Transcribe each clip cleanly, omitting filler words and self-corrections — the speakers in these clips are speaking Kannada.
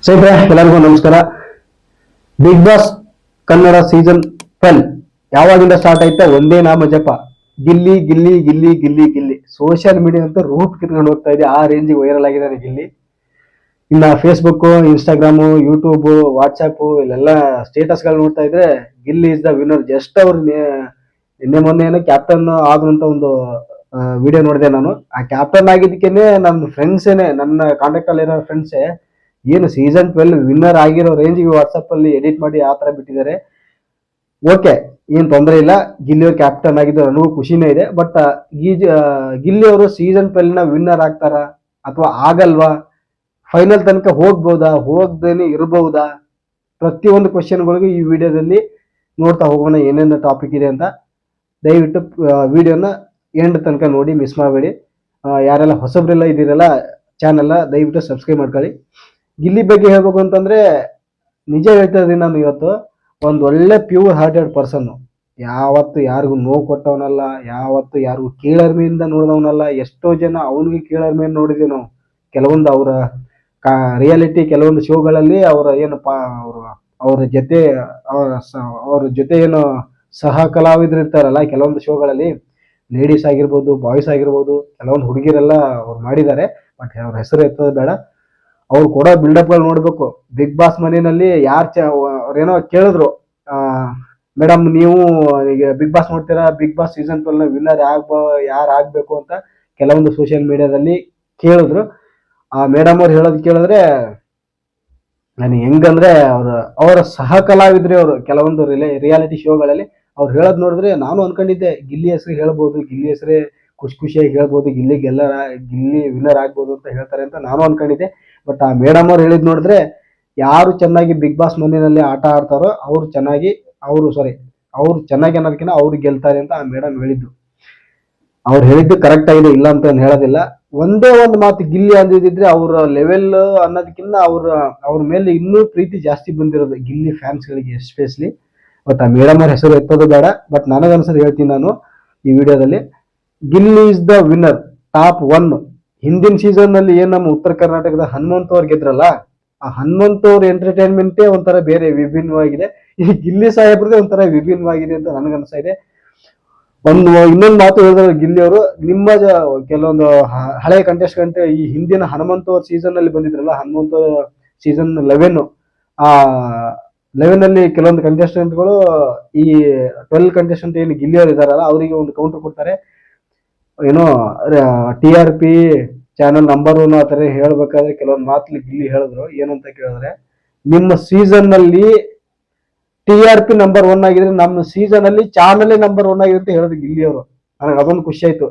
ಸ್ನೇಹಿತರೆ ಎಲ್ಲರಿಗೂ ನಮಸ್ಕಾರ. ಬಿಗ್ ಬಾಸ್ ಕನ್ನಡ ಸೀಸನ್ 12 ಯಾವಾಗಿಂದ ಸ್ಟಾರ್ಟ್ ಆಯ್ತಾ ಒಂದೇ ನಾಮ ಜಪ, ಗಿಲ್ಲಿ ಗಿಲ್ಲಿ ಗಿಲ್ಲಿ ಗಿಲ್ಲಿ ಗಿಲ್ಲಿ. ಸೋಷಿಯಲ್ ಮೀಡಿಯಾ ಅಂತ ರೂಪ್ ಕಿತ್ಕೊಂಡು ಹೋಗ್ತಾ ಇದೆ, ಆ ರೇಂಜಿಗೆ ವೈರಲ್ ಆಗಿದ್ದಾರೆ ಗಿಲ್ಲಿ. ಇನ್ನ ಫೇಸ್ಬುಕ್, ಇನ್ಸ್ಟಾಗ್ರಾಮು, ಯೂಟ್ಯೂಬ್, ವಾಟ್ಸ್ಆಪ್ ಇಲ್ಲೆಲ್ಲ ಸ್ಟೇಟಸ್ಗಳು ನೋಡ್ತಾ ಇದ್ರೆ Gilli is the winner. Just ಅವ್ರು ನಿನ್ನೆ ಮೊನ್ನೆ ಏನೋ ಕ್ಯಾಪ್ಟನ್ ಆದಂತ ಒಂದು ವಿಡಿಯೋ ನೋಡಿದೆ ನಾನು. ಆ ಕ್ಯಾಪ್ಟನ್ ಆಗಿದ್ದಕ್ಕೇನೆ ನನ್ನ ಫ್ರೆಂಡ್ಸೇನೆ, ನನ್ನ ಕಾಂಟ್ಯಾಕ್ಟ್ ಅಲ್ಲಿ ಇರೋ ಫ್ರೆಂಡ್ಸೇ ಏನು ಸೀಸನ್ 12 ವಿನ್ನರ್ ಆಗಿರೋ ರೇಂಜಿಗೆ ವಾಟ್ಸಪ್ ಅಲ್ಲಿ ಎಡಿಟ್ ಮಾಡಿ ಆ ತರ ಬಿಟ್ಟಿದ್ದಾರೆ. ಓಕೆ, ಏನ್ ತೊಂದರೆ ಇಲ್ಲ, ಗಿಲ್ಲಿ ಅವರು ಕ್ಯಾಪ್ಟನ್ ಆಗಿದ್ದು ನನಗೂ ಖುಷಿನೇ ಇದೆ. ಬಟ್ ಗಿಲ್ಲಿ ಅವರು ಸೀಸನ್ 12 ನ ವಿನ್ನರ್ ಆಗ್ತಾರ ಅಥವಾ ಆಗಲ್ವಾ, ಫೈನಲ್ ತನಕ ಹೋಗ್ಬೋದಾ, ಹೋಗ್ದೇನೆ ಇರಬಹುದಾ, ಪ್ರತಿಯೊಂದು ಕ್ವಶನ್ಗಳಿಗೂ ಈ ವಿಡಿಯೋದಲ್ಲಿ ನೋಡ್ತಾ ಹೋಗೋಣ ಏನೇನು ಟಾಪಿಕ್ ಇದೆ ಅಂತ. ದಯವಿಟ್ಟು ವಿಡಿಯೋನ ಎಂಡ್ ತನಕ ನೋಡಿ, ಮಿಸ್ ಮಾಡಬೇಡಿ. ಯಾರೆಲ್ಲ ಹೊಸಬ್ರೆಲ್ಲ ಇದ್ದೀರಲ್ಲ ಚಾನೆಲ್ನ ದಯವಿಟ್ಟು ಸಬ್ಸ್ಕ್ರೈಬ್ ಮಾಡ್ಕೊಳ್ಳಿ. ಗಿಲ್ಲಿ ಬಗ್ಗೆ ಹೇಳ್ಬೇಕು ಅಂತಂದ್ರೆ ನಿಜ ಹೇಳ್ತಾ ಇದ್ದೀನಿ ನಾನು. ಇವತ್ತು ಒಂದು ಒಳ್ಳೆ ಪ್ಯೂರ್ ಹಾರ್ಟೆಡ್ ಪರ್ಸನ್, ಯಾವತ್ತು ಯಾರಿಗೂ ನೋವು ಕೊಟ್ಟವನಲ್ಲ, ಯಾವತ್ತು ಯಾರಿಗೂ ಕೀಳರಿಮೆಯಿಂದ ನೋಡಿದವನಲ್ಲ. ಎಷ್ಟೋ ಜನ ಅವನಿಗೆ ಕೀಳರಿಮೆಯನ್ನು ನೋಡಿದ್ವಿ ನಾವು. ಕೆಲವೊಂದು ಅವರ ರಿಯಾಲಿಟಿ ಕೆಲವೊಂದು ಶೋಗಳಲ್ಲಿ ಅವರ ಏನಪ್ಪಾ ಅವ್ರ ಜೊತೆ ಅವ್ರ ಜೊತೆ ಏನು ಸಹ ಕಲಾವಿದರು ಇರ್ತಾರಲ್ಲ ಕೆಲವೊಂದು ಶೋಗಳಲ್ಲಿ, ಲೇಡೀಸ್ ಆಗಿರ್ಬೋದು, ಬಾಯ್ಸ್ ಆಗಿರ್ಬೋದು, ಕೆಲವೊಂದು ಹುಡುಗಿರೆಲ್ಲ ಅವ್ರು ಮಾಡಿದ್ದಾರೆ. ಬಟ್ ಅವ್ರ ಹೆಸರು ಎತ್ತೋದು ಬೇಡ. ಅವ್ರು ಕೊಡೋ ಬಿಲ್ಡಪ್ಗಳು ನೋಡ್ಬೇಕು. ಬಿಗ್ ಬಾಸ್ ಮನೆಯಲ್ಲಿ ಅವ್ರೇನೋ ಕೇಳಿದ್ರು, ಮೇಡಮ್ ನೀವು ಈಗ ಬಿಗ್ ಬಾಸ್ ನೋಡ್ತೀರಾ, ಬಿಗ್ ಬಾಸ್ ಸೀಸನ್ 12 ವಿನ್ನರ್ ಯಾರು ಆಗ್ಬೇಕು ಅಂತ ಕೆಲವೊಂದು ಸೋಷಿಯಲ್ ಮೀಡಿಯಾದಲ್ಲಿ ಕೇಳಿದ್ರು. ಆ ಮೇಡಮ್ ಅವ್ರು ಹೇಳೋದು ಕೇಳಿದ್ರೆ ನಾನು ಹೆಂಗಂದ್ರೆ ಅವರ ಸಹ ಕಲಾವಿದ್ರಿ ಅವರು ಕೆಲವೊಂದು ರಿಯಾಲಿಟಿ ಶೋಗಳಲ್ಲಿ ಅವ್ರು ಹೇಳೋದು ನೋಡಿದ್ರೆ ನಾನು ಅನ್ಕೊಂಡಿದ್ದೆ ಗಿಲ್ಲಿ ಹೆಸರು ಹೇಳ್ಬೋದು, ಗಿಲ್ಲಿ ಹೆಸರೇ ಖುಷಿಯಾಗಿ ಹೇಳ್ಬೋದು, ಗಿಲ್ಲಿ ವಿನ್ನರ್ ಆಗ್ಬೋದು ಅಂತ ಹೇಳ್ತಾರೆ ಅಂತ ನಾನು ಅನ್ಕೊಂಡಿದ್ದೆ. ಬಟ್ ಆ ಮೇಡಮ್ ಅವ್ರು ಹೇಳಿದ್ ನೋಡಿದ್ರೆ ಯಾರು ಚೆನ್ನಾಗಿ ಬಿಗ್ ಬಾಸ್ ಮನೆಯಲ್ಲಿ ಆಟ ಆಡ್ತಾರೋ ಅವ್ರು ಚೆನ್ನಾಗಿ ಅನ್ನೋದಕ್ಕಿಂತ ಅವ್ರು ಗೆಲ್ತಾರೆ ಅಂತ ಆ ಮೇಡಮ್ ಹೇಳಿದ್ದು. ಅವ್ರು ಹೇಳಿದ್ದು ಕರೆಕ್ಟ್ ಆಗಿದೆ, ಇಲ್ಲ ಅಂತ ಹೇಳೋದಿಲ್ಲ. ಒಂದೇ ಒಂದು ಮಾತು, ಗಿಲ್ಲಿ ಅಂದಿದ್ರೆ ಅವ್ರ ಲೆವೆಲ್ ಅನ್ನೋದಕ್ಕಿಂತ ಅವ್ರ ಮೇಲೆ ಇನ್ನೂ ಪ್ರೀತಿ ಜಾಸ್ತಿ ಬಂದಿರೋದು ಗಿಲ್ಲಿ ಫ್ಯಾನ್ಸ್ಗಳಿಗೆ ಎಸ್ಪೆಷಲಿ. ಬಟ್ ಆ ಮೇಡಮ್ ಅವ್ರ ಹೆಸರು ಎತ್ತೋದು ಬೇಡ. ಬಟ್ ನನಗನ್ಸೋದು ಹೇಳ್ತೀನಿ ನಾನು ಈ ವಿಡಿಯೋದಲ್ಲಿ. Gilli is the winner, top 1. ಹಿಂದಿನ ಸೀಸನ್ ನಲ್ಲಿ ಏನ್ ನಮ್ಮ ಉತ್ತರ ಕರ್ನಾಟಕದ ಹನುಮಂತ ಅವ್ರು ಗೆದ್ರಲ್ಲ, ಆ ಹನುಮಂತ ಅವ್ರ ಎಂಟರ್ಟೈನ್ಮೆಂಟೇ ಒಂಥರ ಬೇರೆ ವಿಭಿನ್ನವಾಗಿದೆ. ಈ ಗಿಲ್ಲಿ ಸಾಹೇಬ್ರದೇ ಒಂಥರ ವಿಭಿನ್ನವಾಗಿದೆ ಅಂತ ನನಗನ್ಸ್ತಾ ಇದೆ. ಇನ್ನೊಂದು ಮಾತು ಹೇಳಿದ್ರು ಗಿಲ್ಲಿ ಅವರು, ನಿಮ್ಮ ಕೆಲವೊಂದು ಹಳೆ ಕಂಟೆಸ್ಟೆಂಟ್ ಈ ಹಿಂದಿನ ಹನುಮಂತ ಅವ್ರ ಸೀಸನ್ ಅಲ್ಲಿ ಬಂದಿದ್ರಲ್ಲ, ಹನುಮಂತ ಸೀಸನ್ 11, ಆ 11 ಅಲ್ಲಿ ಕೆಲವೊಂದು ಕಂಟೆಸ್ಟೆಂಟ್ಗಳು ಈ 12 ಕಂಟೆಸ್ಟೆಂಟ್ ಏನು ಗಿಲ್ಲಿ ಅವರು ಇದಾರಲ್ಲ ಅವರಿಗೆ ಒಂದು ಕೌಂಟರ್ ಕೊಡ್ತಾರೆ. ಏನೋ TRP ಚಾನಲ್ ನಂಬರ್ 1 ಆತರ ಹೇಳ್ಬೇಕಾದ್ರೆ ಕೆಲವೊಂದು ಮಾತಲ್ಲಿ ಗಿಲ್ಲಿ ಹೇಳಿದ್ರು. ಏನಂತ ಕೇಳಿದ್ರೆ, ನಿಮ್ಮ ಸೀಸನ್ ನಲ್ಲಿ TRP ನಂಬರ್ 1 ಆಗಿದ್ರೆ ನಮ್ಮ ಸೀಸನ್ ಅಲ್ಲಿ ಚಾನಲ್ ನಂಬರ್ 1 ಆಗಿದೆ ಅಂತ ಹೇಳಿದ್ರು ಗಿಲ್ಲಿ ಅವರು. ನನಗೆ ಅದೊಂದು ಖುಷಿ ಆಯ್ತು.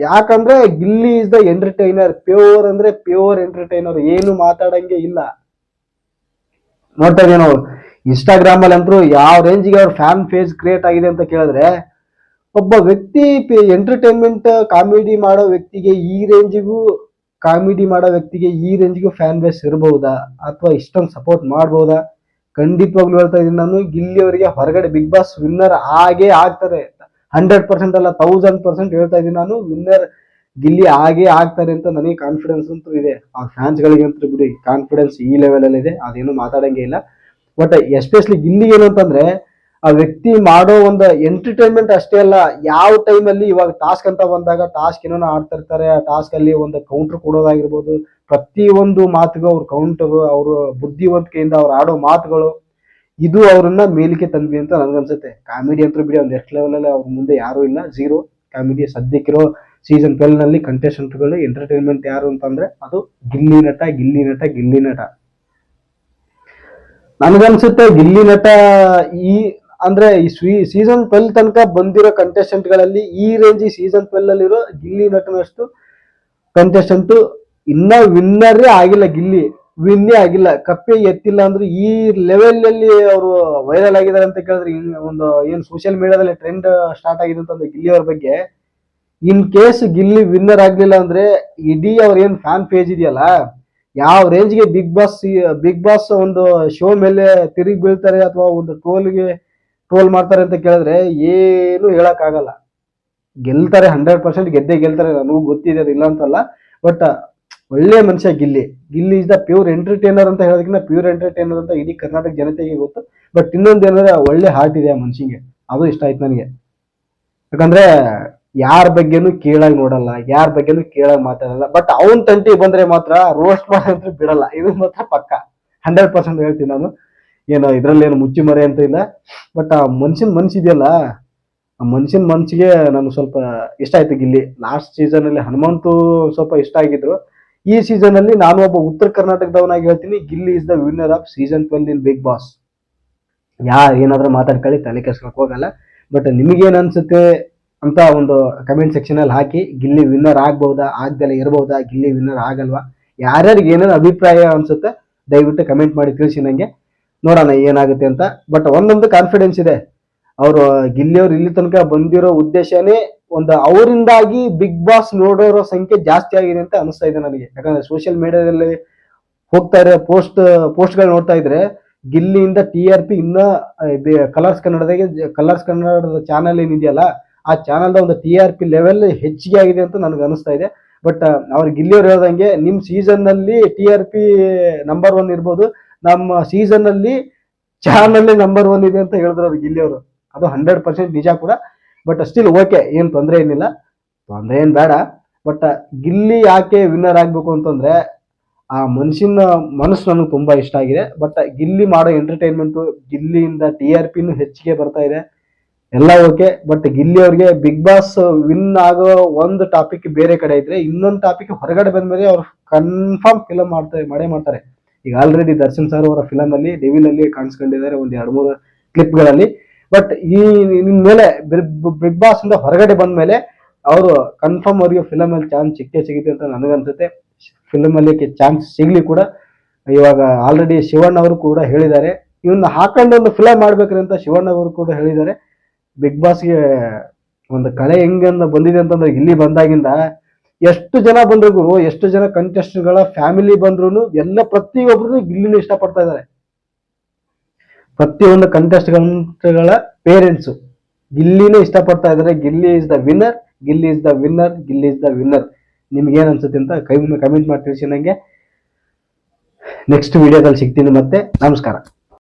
ಯಾಕಂದ್ರೆ Gilli is the entertainer, pure ಅಂದ್ರೆ ಪ್ಯೂರ್ ಎಂಟರ್ಟೈನರ್, ಏನು ಮಾತಾಡಂಗೆ ಇಲ್ಲ. ನೋಡ್ತಾ ಇದೀವಿ ನಾವು ಇನ್ಸ್ಟಾಗ್ರಾಮ್ ಅಲ್ಲಿ ಅಂತೂ ಯಾವ ರೇಂಜಿಗೆ ಅವ್ರ ಫ್ಯಾನ್ ಪೇಜ್ ಕ್ರಿಯೇಟ್ ಆಗಿದೆ ಅಂತ ಕೇಳಿದ್ರೆ, ಒಬ್ಬ ವ್ಯಕ್ತಿ ಎಂಟರ್ಟೈನ್ಮೆಂಟ್ ಕಾಮಿಡಿ ಮಾಡೋ ವ್ಯಕ್ತಿಗೆ ಈ ರೇಂಜಿಗೂ ಫ್ಯಾನ್ ಬೇಸ್ ಇರಬಹುದಾ, ಅಥವಾ ಇಷ್ಟೊಂದು ಸಪೋರ್ಟ್ ಮಾಡಬಹುದಾ? ಖಂಡಿತವಾಗ್ಲೂ ಹೇಳ್ತಾ ಇದೀನಿ ನಾನು, ಗಿಲ್ಲಿ ಅವರಿಗೆ ಹೊರಗಡೆ ಬಿಗ್ ಬಾಸ್ ವಿನ್ನರ್ ಆಗೇ ಆಗ್ತಾರೆ. 100% ಅಲ್ಲ, 1000% ಹೇಳ್ತಾ ಇದೀನಿ ನಾನು, ವಿನ್ನರ್ ಗಿಲ್ಲಿ ಆಗೇ ಆಗ್ತಾರೆ ಅಂತ ನನಗೆ ಕಾನ್ಫಿಡೆನ್ಸ್ ಅಂತೂ ಇದೆ. ಆ ಫ್ಯಾನ್ಸ್ ಗಳಿಗೆ ಅಂತೂ ಬಿಡಿ, ಕಾನ್ಫಿಡೆನ್ಸ್ ಈ ಲೆವೆಲ್ ಅಲ್ಲಿ ಇದೆ, ಅದೇನು ಮಾತಾಡಂಗೆ ಇಲ್ಲ. ಬಟ್ ಎಸ್ಪೆಷಲಿ ಗಿಲ್ಲಿ ಏನು ಅಂತಂದ್ರೆ, ಆ ವ್ಯಕ್ತಿ ಮಾಡೋ ಒಂದು ಎಂಟರ್ಟೈನ್ಮೆಂಟ್ ಅಷ್ಟೇ ಅಲ್ಲ, ಯಾವ ಟೈಮ್ ಅಲ್ಲಿ ಇವಾಗ ಟಾಸ್ಕ್ ಅಂತ ಬಂದಾಗ ಟಾಸ್ಕ್ ಏನೋ ಆಡ್ತಾ ಇರ್ತಾರೆ, ಆ ಟಾಸ್ಕ್ ಅಲ್ಲಿ ಒಂದು ಕೌಂಟರ್ ಕೊಡೋದಾಗಿರ್ಬೋದು, ಪ್ರತಿಯೊಂದು ಮಾತುಗೂ ಅವ್ರ ಕೌಂಟರ್, ಅವರು ಬುದ್ಧಿವಂತಿಕೆಯಿಂದ ಅವ್ರು ಆಡೋ ಮಾತುಗಳು, ಇದು ಅವ್ರನ್ನ ಮೇಲಿಕೆ ತಂದ್ವಿ ಅಂತ ನನ್ಗನ್ಸುತ್ತೆ. ಕಾಮಿಡಿ ಅಂತೂ ಬಿಡಿ, ಒಂದು ನೆಕ್ಸ್ಟ್ ಲೆವೆಲ್ ಅಲ್ಲಿ ಅವ್ರ ಮುಂದೆ ಯಾರು ಇಲ್ಲ, ಝೀರೋ ಕಾಮಿಡಿ. ಸದ್ಯಕ್ಕಿರೋ ಸೀಸನ್ 12 ನಲ್ಲಿ ಕಂಟೆಸ್ಟೆಂಟ್ಗಳು ಎಂಟರ್ಟೈನ್ಮೆಂಟ್ ಯಾರು ಅಂತಂದ್ರೆ ಅದು ಗಿಲ್ಲಿ ನಟ. ನನಗನ್ಸುತ್ತೆ ಗಿಲ್ಲಿ ನಟ ಅಂದ್ರೆ ಈ ಸೀಸನ್ 12 ತನಕ ಬಂದಿರೋ ಕಂಟೆಸ್ಟೆಂಟ್ ಗಳಲ್ಲಿ ಈ ರೇಂಜ್ ಸೀಸನ್ 12 ಅಲ್ಲಿರೋ ಗಿಲ್ಲಿ ನಟನಷ್ಟು ಕಂಟೆಸ್ಟೆಂಟ್ ಇನ್ನ ವಿನ್ನರೇ ಆಗಿಲ್ಲ. ಗಿಲ್ಲಿ ವಿನ್ನೇ ಆಗಿಲ್ಲ, ಕಪ್ಪೆ ಎತ್ತಿಲ್ಲ ಅಂದ್ರೆ ಈ ಲೆವೆಲ್ ಅಲ್ಲಿ ಅವರು ವೈರಲ್ ಆಗಿದ್ದಾರೆ ಅಂತ ಕೇಳಿದ್ರೆ, ಒಂದು ಏನ್ ಸೋಷಿಯಲ್ ಮೀಡಿಯಾದಲ್ಲಿ ಟ್ರೆಂಡ್ ಸ್ಟಾರ್ಟ್ ಆಗಿದೆ ಅಂತಂದ್ರೆ ಗಿಲ್ಲಿ ಅವ್ರ ಬಗ್ಗೆ, ಇನ್ ಕೇಸ್ ಗಿಲ್ಲಿ ವಿನ್ನರ್ ಆಗ್ಲಿಲ್ಲ ಅಂದ್ರೆ ಇಡೀ ಅವ್ರ ಏನ್ ಫ್ಯಾನ್ ಪೇಜ್ ಇದೆಯಲ್ಲ, ಯಾವ ರೇಂಜ್ಗೆ ಬಿಗ್ ಬಾಸ್ ಒಂದು ಶೋ ಮೇಲೆ ತಿರುಗಿ ಬೀಳ್ತಾರೆ ಅಥವಾ ಒಂದು ಟ್ರೋಲ್ ಮಾಡ್ತಾರೆ ಅಂತ ಕೇಳಿದ್ರೆ ಏನು ಹೇಳಕ್ ಆಗಲ್ಲ. ಗೆಲ್ತಾರೆ, 100% ಗೆದ್ದೇ ಗೆಲ್ತಾರೆ, ನನಗೂ ಗೊತ್ತಿದೆ, ಅದು ಇಲ್ಲ ಅಂತಲ್ಲ. ಬಟ್ ಒಳ್ಳೆ ಮನುಷ್ಯ Gilli. Gilli is the pure entertainer ಅಂತ ಹೇಳೋದಕ್ಕಿಂತ ಪ್ಯೂರ್ ಎಂಟರ್ಟೈನರ್ ಅಂತ ಇಡೀ ಕರ್ನಾಟಕ ಜನತೆಗೆ ಗೊತ್ತು. ಬಟ್ ಇನ್ನೊಂದು ಏನಂದ್ರೆ ಒಳ್ಳೆ ಹಾರ್ಟ್ ಇದೆ ಆ ಮನುಷ್ಯಂಗೆ, ಅದು ಇಷ್ಟ ಆಯ್ತು ನನಗೆ. ಯಾಕಂದ್ರೆ ಯಾರ ಬಗ್ಗೆನೂ ಕೇಳಾಗಿ ನೋಡಲ್ಲ, ಯಾರ ಬಗ್ಗೆನೂ ಕೇಳಾಗಿ ಮಾತಾಡಲ್ಲ. ಬಟ್ ಅವನ್ ತಂಟಿ ಬಂದ್ರೆ ಮಾತ್ರ ರೋಸ್ಟ್ ಮಾಡಂತ ಬಿಡಲ್ಲ, ಇದು ಮಾತ್ರ ಪಕ್ಕ 100% ಹೇಳ್ತೀನಿ ನಾನು. ಏನೋ ಇದ್ರಲ್ಲಿ ಏನು ಮುಚ್ಚಿ ಮರೆ ಅಂತ ಇಲ್ಲ. ಬಟ್ ಆ ಮನ್ಸಿದೆಯಲ್ಲ, ಆ ಮನ್ಸಿಗೆ ನಾನು ಸ್ವಲ್ಪ ಇಷ್ಟ ಆಯ್ತು ಗಿಲ್ಲಿ. ಲಾಸ್ಟ್ ಸೀಸನ್ ಅಲ್ಲಿ ಹನುಮಂತು ಸ್ವಲ್ಪ ಇಷ್ಟ ಆಗಿದ್ರು. ಈ ಸೀಸನ್ ಅಲ್ಲಿ ನಾನು ಒಬ್ಬ ಉತ್ತರ ಕರ್ನಾಟಕದವನಾಗಿ ಹೇಳ್ತೀನಿ, Gilli is the winner of season 12 in Bigg Boss. ಏನಾದ್ರೂ ಮಾತಾಡ್ಕೊಳ್ಳಿ, ತಲೆ ಕೆಡ್ಸ್ಕೊಳಕ್ ಹೋಗಲ್ಲ. ಬಟ್ ನಿಮಗೇನ್ ಅನ್ಸುತ್ತೆ ಅಂತ ಒಂದು ಕಮೆಂಟ್ ಸೆಕ್ಷನ್ ಅಲ್ಲಿ ಹಾಕಿ. ಗಿಲ್ಲಿ ವಿನ್ನರ್ ಆಗ್ಬಹುದಾ, ಆಗ್ದೆಲ್ಲ ಇರಬಹುದಾ, ಗಿಲ್ಲಿ ವಿನ್ನರ್ ಆಗಲ್ವಾ, ಯಾರ್ಯಾರಿಗೆ ಏನೇನು ಅಭಿಪ್ರಾಯ ಅನ್ಸುತ್ತೆ ದಯವಿಟ್ಟು ಕಮೆಂಟ್ ಮಾಡಿ ತಿಳಿಸಿ ನಂಗೆ, ನೋಡೋಣ ಏನಾಗುತ್ತೆ ಅಂತ. ಬಟ್ ಒಂದೊಂದು ಕಾನ್ಫಿಡೆನ್ಸ್ ಇದೆ, ಅವರು ಗಿಲ್ಲಿ ಅವ್ರು ಇಲ್ಲಿ ತನಕ ಬಂದಿರೋ ಉದ್ದೇಶನೇ ಒಂದು ಅವರಿಂದಾಗಿ ಬಿಗ್ ಬಾಸ್ ನೋಡೋರೋ ಸಂಖ್ಯೆ ಜಾಸ್ತಿ ಆಗಿದೆ ಅಂತ ಅನಿಸ್ತಾ ಇದೆ ನನಗೆ. ಯಾಕಂದ್ರೆ ಸೋಷಿಯಲ್ ಮೀಡಿಯಾದಲ್ಲಿ ಹೋಗ್ತಾ ಇರೋ ಪೋಸ್ಟ್ಗಳು ನೋಡ್ತಾ ಇದ್ರೆ ಗಿಲ್ಲಿಯಿಂದ TRP ಇನ್ನ ಕಲರ್ಸ್ ಕನ್ನಡದ ಚಾನಲ್ ಏನಿದೆಯಲ್ಲ, ಆ ಚಾನಲ್ದ ಒಂದು TRP ಲೆವೆಲ್ ಹೆಚ್ಚಿಗೆ ಆಗಿದೆ ಅಂತ ನನಗೆ ಅನಿಸ್ತಾ ಇದೆ. ಬಟ್ ಅವ್ರು ಗಿಲ್ಲಿಯವ್ರು ಹೇಳ್ದಂಗೆ ನಿಮ್ ಸೀಸನ್ ನಲ್ಲಿ TRP ನಂಬರ್ 1 ಇರ್ಬೋದು, ನಮ್ಮ ಸೀಸನ್ ಅಲ್ಲಿ ಚಾನಲ್ ನಂಬರ್ 1 ಇದೆ ಅಂತ ಹೇಳಿದ್ರು ಅವ್ರು ಗಿಲ್ಲಿಯವರು. ಅದು 100% ನಿಜ ಕೂಡ. ಬಟ್ ಸ್ಟಿಲ್ ಓಕೆ, ಏನ್ ತೊಂದರೆ ಏನಿಲ್ಲ, ತೊಂದರೆ ಏನ್ ಬೇಡ. ಬಟ್ ಗಿಲ್ಲಿ ಯಾಕೆ ವಿನ್ನರ್ ಆಗ್ಬೇಕು ಅಂತಂದ್ರೆ ಆ ಮನುಷ್ಯನ ಮನಸ್ಸು ನನಗೆ ತುಂಬಾ ಇಷ್ಟ ಆಗಿದೆ. ಬಟ್ ಗಿಲ್ಲಿ ಮಾಡೋ ಎಂಟರ್ಟೈನ್ಮೆಂಟ್, ಗಿಲ್ಲಿಯಿಂದ TRPನೂ ಹೆಚ್ಚಿಗೆ ಬರ್ತಾ ಇದೆ, ಎಲ್ಲ ಓಕೆ. ಬಟ್ ಗಿಲ್ಲಿ ಅವ್ರಿಗೆ ಬಿಗ್ ಬಾಸ್ ವಿನ್ ಆಗೋ ಒಂದು ಟಾಪಿಕ್ ಬೇರೆ ಕಡೆ ಇದ್ರೆ, ಇನ್ನೊಂದು ಟಾಪಿಕ್ ಹೊರಗಡೆ ಬಂದ್ಮೇಲೆ ಅವ್ರು ಕನ್ಫರ್ಮ್ ಫಿಲಮ್ ಮಾಡೇ ಮಾಡ್ತಾರೆ. ಈಗ ಆಲ್ರೆಡಿ ದರ್ಶನ್ ಸರ್ ಅವರ ಫಿಲಮ್ ಅಲ್ಲಿ ಡೆವಿಲ್ ಅಲ್ಲಿ ಕಾಣಿಸ್ಕೊಂಡಿದ್ದಾರೆ ಒಂದು 2-3 ಕ್ಲಿಪ್ಗಳಲ್ಲಿ. ಬಟ್ ಈ ಮೇಲೆ ಬಿಗ್ ಬಾಸ್ ಇಂದ ಹೊರಗಡೆ ಬಂದ ಮೇಲೆ ಅವರು ಕನ್ಫರ್ಮ್ ಅವ್ರಿಗೆ ಫಿಲಮ್ ಅಲ್ಲಿ ಚಾನ್ಸ್ ಸಿಗುತ್ತೆ ಅಂತ ನನಗನ್ಸುತ್ತೆ. ಫಿಲಮ್ ಅಲ್ಲಿ ಚಾನ್ಸ್ ಸಿಗ್ಲಿ ಕೂಡ. ಇವಾಗ ಆಲ್ರೆಡಿ ಶಿವಣ್ಣ ಅವರು ಕೂಡ ಹೇಳಿದ್ದಾರೆ, ಇವನ್ನ ಹಾಕೊಂಡು ಒಂದು ಫಿಲಮ್ ಮಾಡ್ಬೇಕ್ರಿ ಅಂತ ಶಿವಣ್ಣ ಅವರು ಕೂಡ ಹೇಳಿದ್ದಾರೆ. ಬಿಗ್ ಬಾಸ್ಗೆ ಒಂದು ಕಳೆ ಹೆಂಗಂದ ಬಂದಿದೆ ಅಂತಂದ್ರೆ, ಇಲ್ಲಿ ಬಂದಾಗಿಂದ ಎಷ್ಟು ಜನ ಬಂದ್ರು, ಎಷ್ಟು ಜನ ಕಂಟೆಸ್ಟ್ಗಳ ಫ್ಯಾಮಿಲಿ ಬಂದ್ರು ಎಲ್ಲ ಪ್ರತಿಯೊಬ್ರು ಗಿಲ್ಲಿನ ಇಷ್ಟಪಡ್ತಾ ಇದ್ದಾರೆ. ಪ್ರತಿಯೊಂದು ಕಂಟೆಸ್ಟ್ಗಳ ಪೇರೆಂಟ್ಸ್ ಗಿಲ್ಲಿನೇ ಇಷ್ಟಪಡ್ತಾ ಇದ್ದಾರೆ. Gilli is the winner, Gilli is the winner, Gilli is the winner. ನಿಮ್ಗೆ ಏನ್ ಅನ್ಸುತ್ತೆ ಅಂತ ಕಮೆಂಟ್ ಮಾಡಿ ತಿಳಿಸಿ ನಂಗೆ. ನೆಕ್ಸ್ಟ್ ವಿಡಿಯೋದಲ್ಲಿ ಸಿಗ್ತೀನಿ ಮತ್ತೆ. ನಮಸ್ಕಾರ.